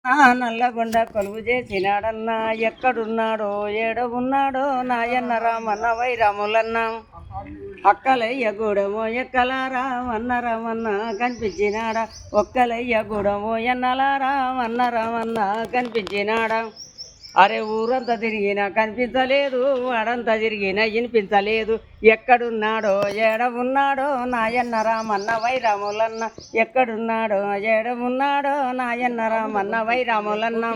నల్లగొండ కొలువు చేసినాడన్నా ఎక్కడున్నాడో ఏడ ఉన్నాడో నాయన్న రామన్న వైరాములన్న అక్కలయ్య గూడమో ఎక్కలారా వన్నరమన్న కనిపించినాడా ఒక్కలయ్య గూడమో ఎన్నలారా వన్నరమన్న కనిపించినాడా అరే ఊరంతా తిరిగినా కనిపించలేదు వాడంతా తిరిగినా వినిపించలేదు ఎక్కడున్నాడో ఏడ ఉన్నాడో నాయన్న రామన్న వైరాములన్న ఎక్కడున్నాడో ఏడ ఉన్నాడో నాయన్న రామన్న వైరాములన్న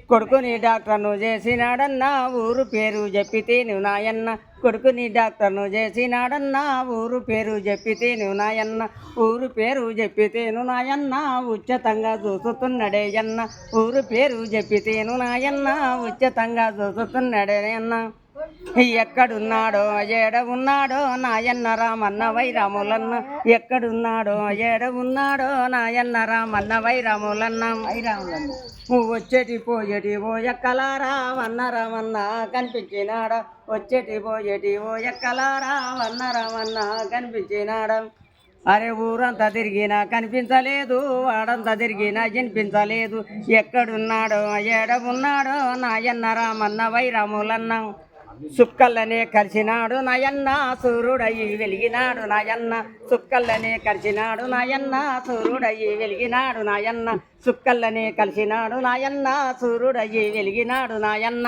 కొడుకుని డాక్టర్ను చేసినాడన్నా ఊరు పేరు చెప్పితే నువ్వు నాయన్న కొడుకుని డాక్టర్ను చేసినాడన్నా ఊరు పేరు చెప్పితే నువ్వు నాయన్న ఊరు పేరు చెప్పితేను నాయన్న ఉచితంగా చూస్తున్నాడే అన్న ఊరు పేరు చెప్పితేను నాయన్న ఉచితంగా చూస్తున్నాడే అన్న ఎక్కడున్నాడో ఏడ ఉన్నాడో నాయన్న రామన్న వైరాములన్న ఎక్కడున్నాడో ఏడ ఉన్నాడో నాయన్న రామన్న వైరాములన్న వచ్చేటి పోయేటి ఓ ఎక్కలారా వన్నరమన్న కనిపించినాడా వచ్చేటి పోయేటి ఓ ఎక్కలారా వన్నరమన్న కనిపించినాడా అరే ఊరంతా తిరిగినా కనిపించలేదు వాడంతా తిరిగినా వినిపించలేదు ఎక్కడున్నాడో ఏడ ఉన్నాడో నాయన్న రామన్న వైరాములన్న సుక్కల్లనే కలిసినాడు నాయన్న సూర్యుడయ్యి వెలిగినాడు నాయన్న సుక్కల్లనే కలిసినాడు నాయన్న సూర్యుడయ్యి వెలిగినాడు నాయన్న సుక్కల్లనే కలిసినాడు నాయన్న సూర్యుడయ్యి వెలిగినాడు నాయన్న